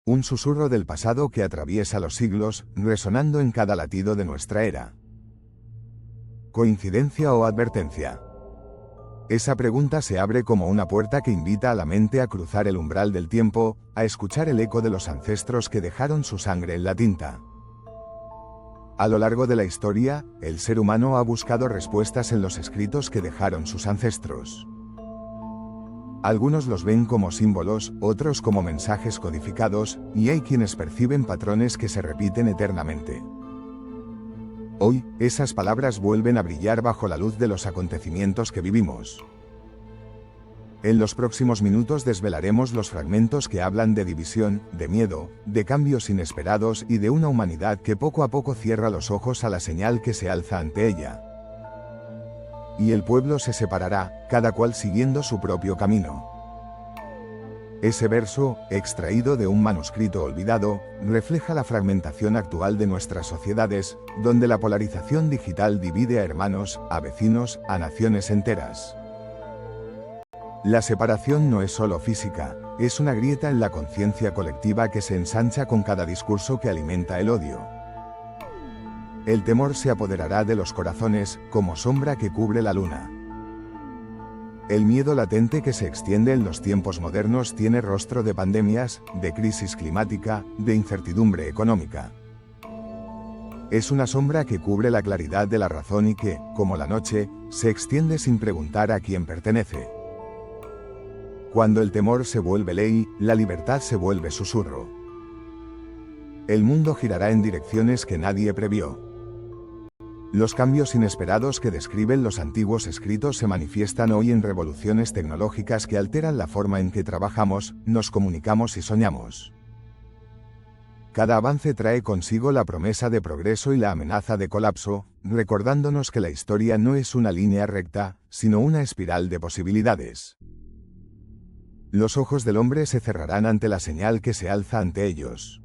Un susurro del pasado que atraviesa los siglos, resonando en cada latido de nuestra era. ¿Coincidencia o advertencia? Esa pregunta se abre como una puerta que invita a la mente a cruzar el umbral del tiempo, a escuchar el eco de los ancestros que dejaron su sangre en la tinta. A lo largo de la historia, el ser humano ha buscado respuestas en los escritos que dejaron sus ancestros. Algunos los ven como símbolos, otros como mensajes codificados, y hay quienes perciben patrones que se repiten eternamente. Hoy, esas palabras vuelven a brillar bajo la luz de los acontecimientos que vivimos. En los próximos minutos desvelaremos los fragmentos que hablan de división, de miedo, de cambios inesperados y de una humanidad que poco a poco cierra los ojos a la señal que se alza ante ella. Y el pueblo se separará, cada cual siguiendo su propio camino. Ese verso, extraído de un manuscrito olvidado, refleja la fragmentación actual de nuestras sociedades, donde la polarización digital divide a hermanos, a vecinos, a naciones enteras. La separación no es solo física, es una grieta en la conciencia colectiva que se ensancha con cada discurso que alimenta el odio. El temor se apoderará de los corazones, como sombra que cubre la luna. El miedo latente que se extiende en los tiempos modernos tiene rostro de pandemias, de crisis climática, de incertidumbre económica. Es una sombra que cubre la claridad de la razón y que, como la noche, se extiende sin preguntar a quién pertenece. Cuando el temor se vuelve ley, la libertad se vuelve susurro. El mundo girará en direcciones que nadie previó. Los cambios inesperados que describen los antiguos escritos se manifiestan hoy en revoluciones tecnológicas que alteran la forma en que trabajamos, nos comunicamos y soñamos. Cada avance trae consigo la promesa de progreso y la amenaza de colapso, recordándonos que la historia no es una línea recta, sino una espiral de posibilidades. Los ojos del hombre se cerrarán ante la señal que se alza ante ellos.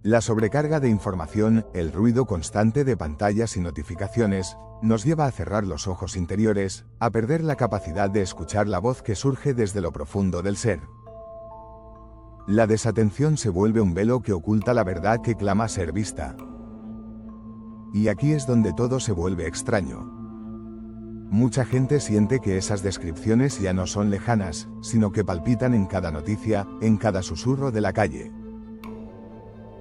La sobrecarga de información, el ruido constante de pantallas y notificaciones, nos lleva a cerrar los ojos interiores, a perder la capacidad de escuchar la voz que surge desde lo profundo del ser. La desatención se vuelve un velo que oculta la verdad que clama ser vista. Y aquí es donde todo se vuelve extraño. Mucha gente siente que esas descripciones ya no son lejanas, sino que palpitan en cada noticia, en cada susurro de la calle.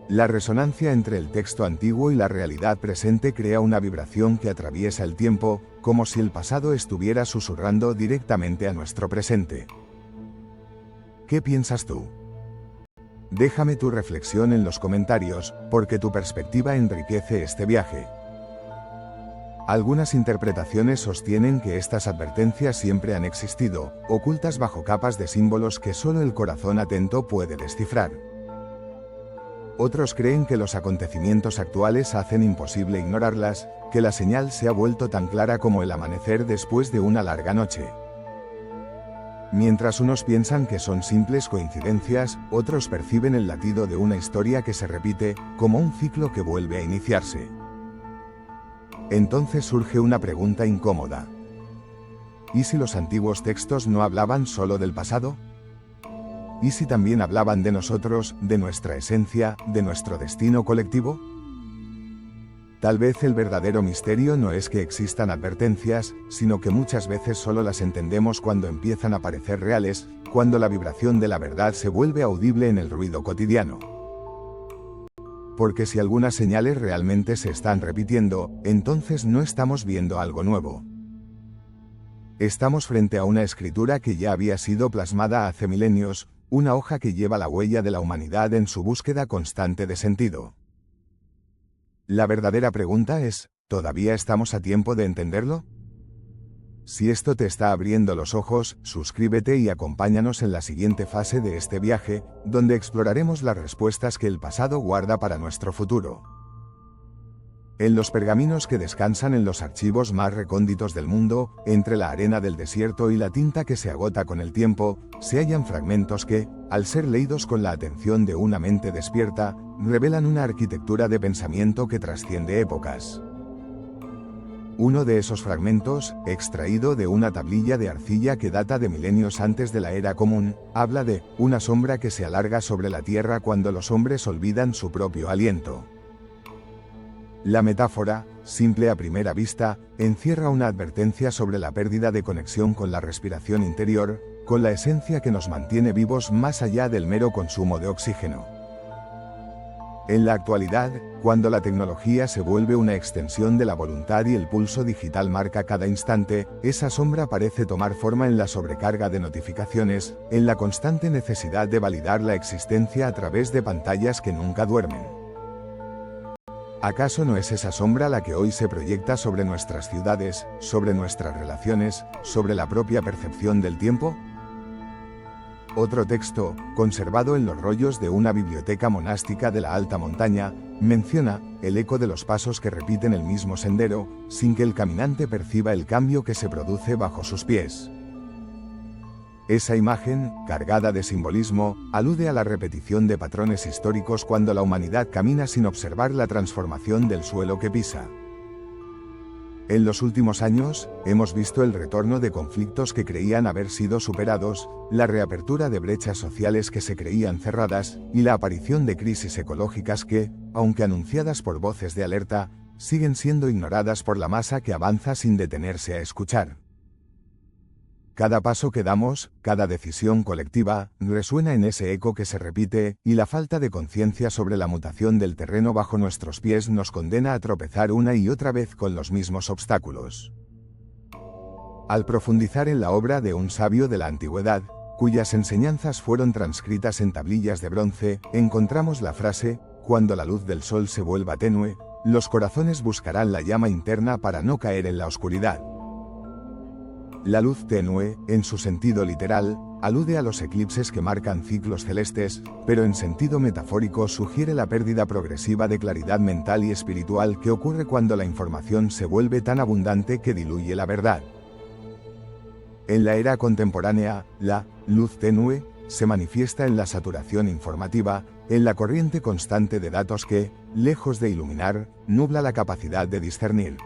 La resonancia entre el texto antiguo y la realidad presente crea una vibración que atraviesa el tiempo, como si el pasado estuviera susurrando directamente a nuestro presente. ¿Qué piensas tú? Déjame tu reflexión en los comentarios, porque tu perspectiva enriquece este viaje. Algunas interpretaciones sostienen que estas advertencias siempre han existido, ocultas bajo capas de símbolos que solo el corazón atento puede descifrar. Otros creen que los acontecimientos actuales hacen imposible ignorarlas, que la señal se ha vuelto tan clara como el amanecer después de una larga noche. Mientras unos piensan que son simples coincidencias, otros perciben el latido de una historia que se repite, como un ciclo que vuelve a iniciarse. Entonces surge una pregunta incómoda. ¿Y si los antiguos textos no hablaban solo del pasado? ¿Y si también hablaban de nosotros, de nuestra esencia, de nuestro destino colectivo? Tal vez el verdadero misterio no es que existan advertencias, sino que muchas veces solo las entendemos cuando empiezan a parecer reales, cuando la vibración de la verdad se vuelve audible en el ruido cotidiano. Porque si algunas señales realmente se están repitiendo, entonces no estamos viendo algo nuevo. Estamos frente a una escritura que ya había sido plasmada hace milenios, una hoja que lleva la huella de la humanidad en su búsqueda constante de sentido. La verdadera pregunta es, ¿todavía estamos a tiempo de entenderlo? Si esto te está abriendo los ojos, suscríbete y acompáñanos en la siguiente fase de este viaje, donde exploraremos las respuestas que el pasado guarda para nuestro futuro. En los pergaminos que descansan en los archivos más recónditos del mundo, entre la arena del desierto y la tinta que se agota con el tiempo, se hallan fragmentos que, al ser leídos con la atención de una mente despierta, revelan una arquitectura de pensamiento que trasciende épocas. Uno de esos fragmentos, extraído de una tablilla de arcilla que data de milenios antes de la era común, habla de una sombra que se alarga sobre la tierra cuando los hombres olvidan su propio aliento. La metáfora, simple a primera vista, encierra una advertencia sobre la pérdida de conexión con la respiración interior, con la esencia que nos mantiene vivos más allá del mero consumo de oxígeno. En la actualidad, cuando la tecnología se vuelve una extensión de la voluntad y el pulso digital marca cada instante, esa sombra parece tomar forma en la sobrecarga de notificaciones, en la constante necesidad de validar la existencia a través de pantallas que nunca duermen. ¿Acaso no es esa sombra la que hoy se proyecta sobre nuestras ciudades, sobre nuestras relaciones, sobre la propia percepción del tiempo? Otro texto, conservado en los rollos de una biblioteca monástica de la alta montaña, menciona el eco de los pasos que repiten el mismo sendero, sin que el caminante perciba el cambio que se produce bajo sus pies. Esa imagen, cargada de simbolismo, alude a la repetición de patrones históricos cuando la humanidad camina sin observar la transformación del suelo que pisa. En los últimos años, hemos visto el retorno de conflictos que creían haber sido superados, la reapertura de brechas sociales que se creían cerradas, y la aparición de crisis ecológicas que, aunque anunciadas por voces de alerta, siguen siendo ignoradas por la masa que avanza sin detenerse a escuchar. Cada paso que damos, cada decisión colectiva, resuena en ese eco que se repite, y la falta de conciencia sobre la mutación del terreno bajo nuestros pies nos condena a tropezar una y otra vez con los mismos obstáculos. Al profundizar en la obra de un sabio de la antigüedad, cuyas enseñanzas fueron transcritas en tablillas de bronce, encontramos la frase: cuando la luz del sol se vuelva tenue, los corazones buscarán la llama interna para no caer en la oscuridad. La luz tenue, en su sentido literal, alude a los eclipses que marcan ciclos celestes, pero en sentido metafórico sugiere la pérdida progresiva de claridad mental y espiritual que ocurre cuando la información se vuelve tan abundante que diluye la verdad. En la era contemporánea, la luz tenue se manifiesta en la saturación informativa, en la corriente constante de datos que, lejos de iluminar, nubla la capacidad de discernir.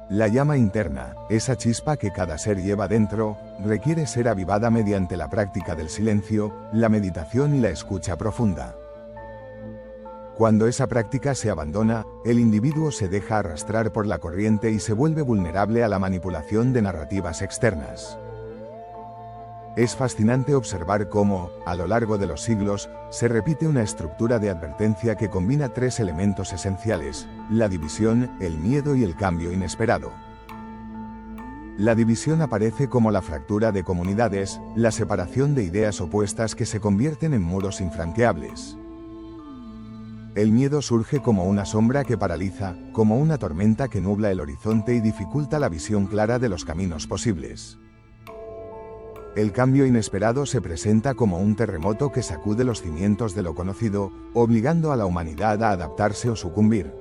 La llama interna, esa chispa que cada ser lleva dentro, requiere ser avivada mediante la práctica del silencio, la meditación y la escucha profunda. Cuando esa práctica se abandona, el individuo se deja arrastrar por la corriente y se vuelve vulnerable a la manipulación de narrativas externas. Es fascinante observar cómo, a lo largo de los siglos, se repite una estructura de advertencia que combina tres elementos esenciales: la división, el miedo y el cambio inesperado. La división aparece como la fractura de comunidades, la separación de ideas opuestas que se convierten en muros infranqueables. El miedo surge como una sombra que paraliza, como una tormenta que nubla el horizonte y dificulta la visión clara de los caminos posibles. El cambio inesperado se presenta como un terremoto que sacude los cimientos de lo conocido, obligando a la humanidad a adaptarse o sucumbir.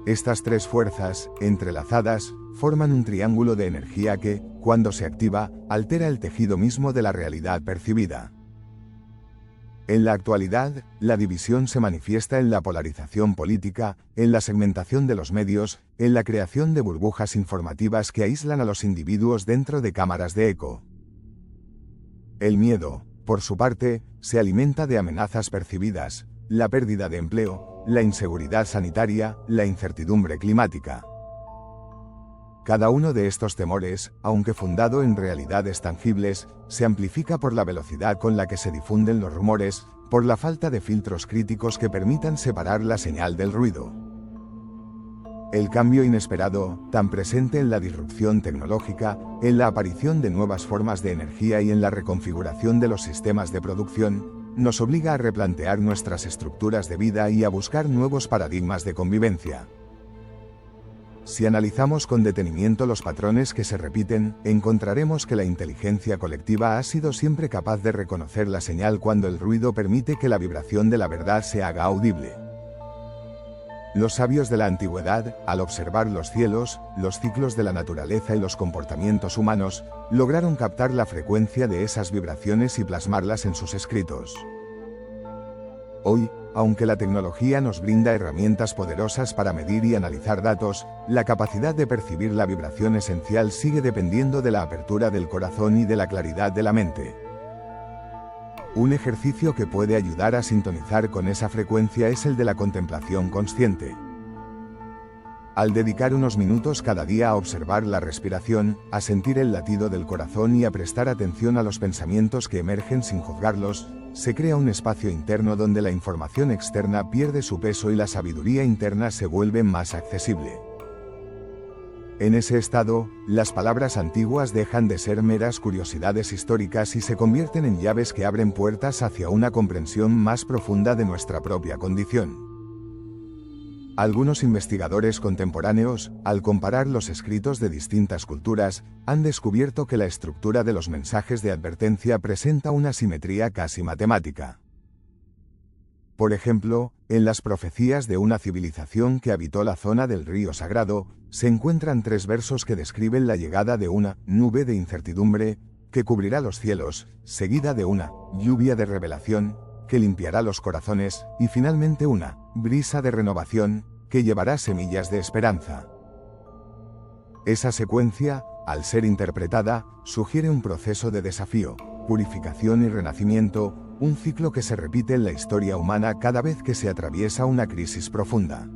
Estas tres fuerzas, entrelazadas, forman un triángulo de energía que, cuando se activa, altera el tejido mismo de la realidad percibida. En la actualidad, la división se manifiesta en la polarización política, en la segmentación de los medios, en la creación de burbujas informativas que aíslan a los individuos dentro de cámaras de eco. El miedo, por su parte, se alimenta de amenazas percibidas, la pérdida de empleo, la inseguridad sanitaria, la incertidumbre climática. Cada uno de estos temores, aunque fundado en realidades tangibles, se amplifica por la velocidad con la que se difunden los rumores, por la falta de filtros críticos que permitan separar la señal del ruido. El cambio inesperado, tan presente en la disrupción tecnológica, en la aparición de nuevas formas de energía y en la reconfiguración de los sistemas de producción, nos obliga a replantear nuestras estructuras de vida y a buscar nuevos paradigmas de convivencia. Si analizamos con detenimiento los patrones que se repiten, encontraremos que la inteligencia colectiva ha sido siempre capaz de reconocer la señal cuando el ruido permite que la vibración de la verdad se haga audible. Los sabios de la antigüedad, al observar los cielos, los ciclos de la naturaleza y los comportamientos humanos, lograron captar la frecuencia de esas vibraciones y plasmarlas en sus escritos. Hoy, aunque la tecnología nos brinda herramientas poderosas para medir y analizar datos, la capacidad de percibir la vibración esencial sigue dependiendo de la apertura del corazón y de la claridad de la mente. Un ejercicio que puede ayudar a sintonizar con esa frecuencia es el de la contemplación consciente. Al dedicar unos minutos cada día a observar la respiración, a sentir el latido del corazón y a prestar atención a los pensamientos que emergen sin juzgarlos, se crea un espacio interno donde la información externa pierde su peso y la sabiduría interna se vuelve más accesible. En ese estado, las palabras antiguas dejan de ser meras curiosidades históricas y se convierten en llaves que abren puertas hacia una comprensión más profunda de nuestra propia condición. Algunos investigadores contemporáneos, al comparar los escritos de distintas culturas, han descubierto que la estructura de los mensajes de advertencia presenta una simetría casi matemática. Por ejemplo, en las profecías de una civilización que habitó la zona del río Sagrado, se encuentran 3 versos que describen la llegada de una nube de incertidumbre que cubrirá los cielos, seguida de una lluvia de revelación que limpiará los corazones, y finalmente una brisa de renovación que llevará semillas de esperanza. Esa secuencia, al ser interpretada, sugiere un proceso de desafío, purificación y renacimiento, un ciclo que se repite en la historia humana cada vez que se atraviesa una crisis profunda.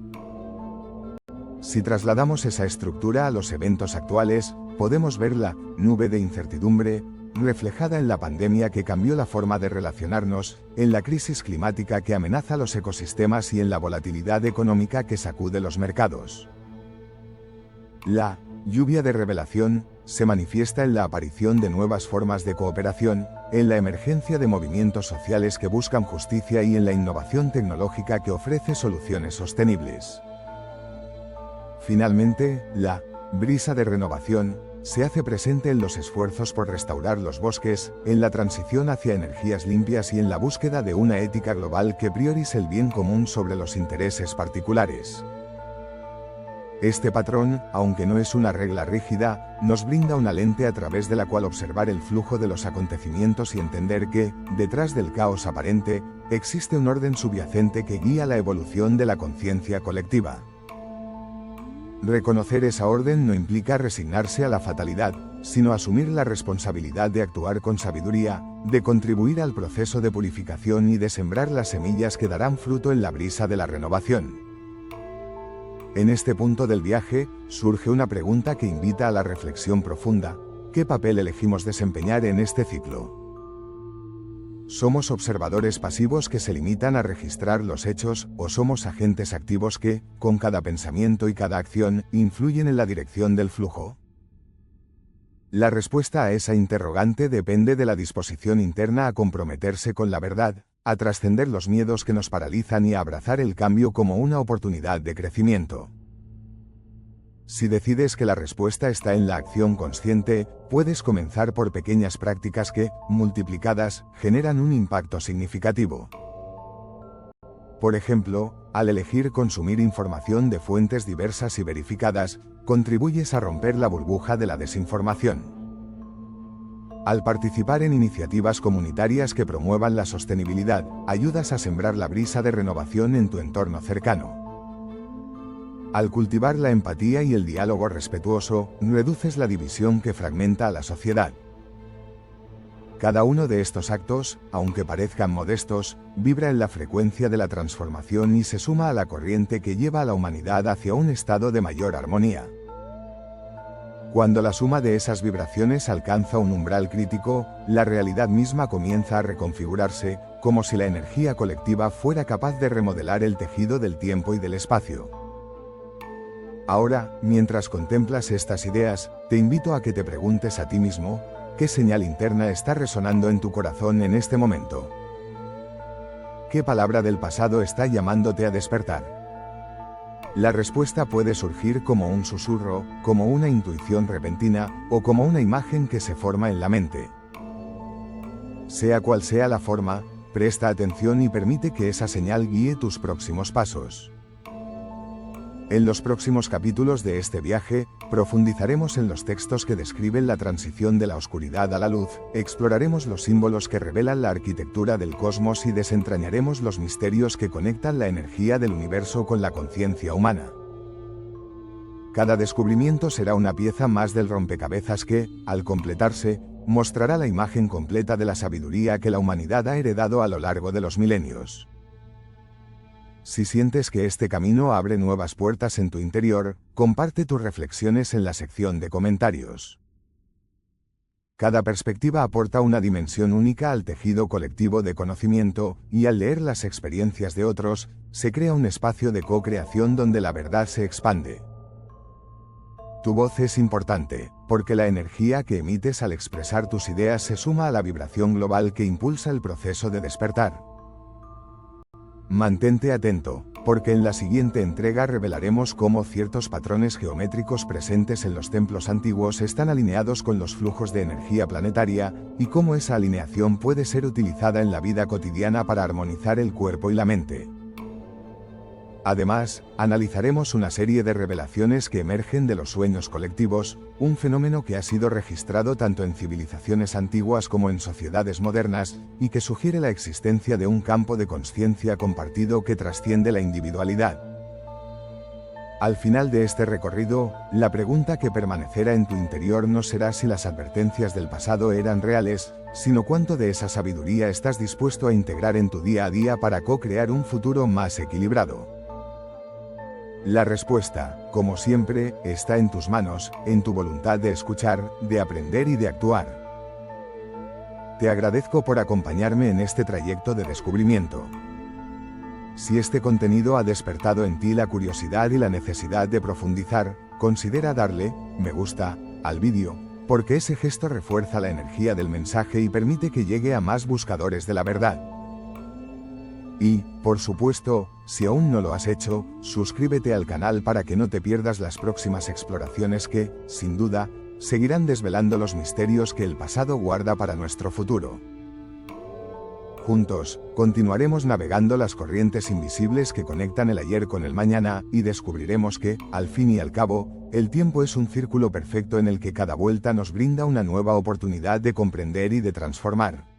Si trasladamos esa estructura a los eventos actuales, podemos ver la nube de incertidumbre reflejada en la pandemia que cambió la forma de relacionarnos, en la crisis climática que amenaza los ecosistemas y en la volatilidad económica que sacude los mercados. La lluvia de revelación se manifiesta en la aparición de nuevas formas de cooperación, en la emergencia de movimientos sociales que buscan justicia y en la innovación tecnológica que ofrece soluciones sostenibles. Finalmente, la brisa de renovación se hace presente en los esfuerzos por restaurar los bosques, en la transición hacia energías limpias y en la búsqueda de una ética global que priorice el bien común sobre los intereses particulares. Este patrón, aunque no es una regla rígida, nos brinda una lente a través de la cual observar el flujo de los acontecimientos y entender que, detrás del caos aparente, existe un orden subyacente que guía la evolución de la conciencia colectiva. Reconocer esa orden no implica resignarse a la fatalidad, sino asumir la responsabilidad de actuar con sabiduría, de contribuir al proceso de purificación y de sembrar las semillas que darán fruto en la brisa de la renovación. En este punto del viaje, surge una pregunta que invita a la reflexión profunda: ¿qué papel elegimos desempeñar en este ciclo? ¿Somos observadores pasivos que se limitan a registrar los hechos, o somos agentes activos que, con cada pensamiento y cada acción, influyen en la dirección del flujo? La respuesta a esa interrogante depende de la disposición interna a comprometerse con la verdad, a trascender los miedos que nos paralizan y a abrazar el cambio como una oportunidad de crecimiento. Si decides que la respuesta está en la acción consciente, puedes comenzar por pequeñas prácticas que, multiplicadas, generan un impacto significativo. Por ejemplo, al elegir consumir información de fuentes diversas y verificadas, contribuyes a romper la burbuja de la desinformación. Al participar en iniciativas comunitarias que promuevan la sostenibilidad, ayudas a sembrar la brisa de renovación en tu entorno cercano. Al cultivar la empatía y el diálogo respetuoso, reduces la división que fragmenta a la sociedad. Cada uno de estos actos, aunque parezcan modestos, vibra en la frecuencia de la transformación y se suma a la corriente que lleva a la humanidad hacia un estado de mayor armonía. Cuando la suma de esas vibraciones alcanza un umbral crítico, la realidad misma comienza a reconfigurarse, como si la energía colectiva fuera capaz de remodelar el tejido del tiempo y del espacio. Ahora, mientras contemplas estas ideas, te invito a que te preguntes a ti mismo: ¿qué señal interna está resonando en tu corazón en este momento? ¿Qué palabra del pasado está llamándote a despertar? La respuesta puede surgir como un susurro, como una intuición repentina, o como una imagen que se forma en la mente. Sea cual sea la forma, presta atención y permite que esa señal guíe tus próximos pasos. En los próximos capítulos de este viaje, Profundizaremos en los textos que describen la transición de la oscuridad a la luz, exploraremos los símbolos que revelan la arquitectura del cosmos y desentrañaremos los misterios que conectan la energía del universo con la conciencia humana. Cada descubrimiento será una pieza más del rompecabezas que, al completarse, mostrará la imagen completa de la sabiduría que la humanidad ha heredado a lo largo de los milenios. Si sientes que este camino abre nuevas puertas en tu interior, comparte tus reflexiones en la sección de comentarios. Cada perspectiva aporta una dimensión única al tejido colectivo de conocimiento, y al leer las experiencias de otros, se crea un espacio de co-creación donde la verdad se expande. Tu voz es importante, porque la energía que emites al expresar tus ideas se suma a la vibración global que impulsa el proceso de despertar. Mantente atento, porque en la siguiente entrega revelaremos cómo ciertos patrones geométricos presentes en los templos antiguos están alineados con los flujos de energía planetaria, y cómo esa alineación puede ser utilizada en la vida cotidiana para armonizar el cuerpo y la mente. Además, analizaremos una serie de revelaciones que emergen de los sueños colectivos, un fenómeno que ha sido registrado tanto en civilizaciones antiguas como en sociedades modernas, y que sugiere la existencia de un campo de conciencia compartido que trasciende la individualidad. Al final de este recorrido, la pregunta que permanecerá en tu interior no será si las advertencias del pasado eran reales, sino cuánto de esa sabiduría estás dispuesto a integrar en tu día a día para co-crear un futuro más equilibrado. La respuesta, como siempre, está en tus manos, en tu voluntad de escuchar, de aprender y de actuar. Te agradezco por acompañarme en este trayecto de descubrimiento. Si este contenido ha despertado en ti la curiosidad y la necesidad de profundizar, considera darle me gusta al vídeo, porque ese gesto refuerza la energía del mensaje y permite que llegue a más buscadores de la verdad. Y, por supuesto, si aún no lo has hecho, suscríbete al canal para que no te pierdas las próximas exploraciones que, sin duda, seguirán desvelando los misterios que el pasado guarda para nuestro futuro. Juntos, continuaremos navegando las corrientes invisibles que conectan el ayer con el mañana, y descubriremos que, al fin y al cabo, el tiempo es un círculo perfecto en el que cada vuelta nos brinda una nueva oportunidad de comprender y de transformar.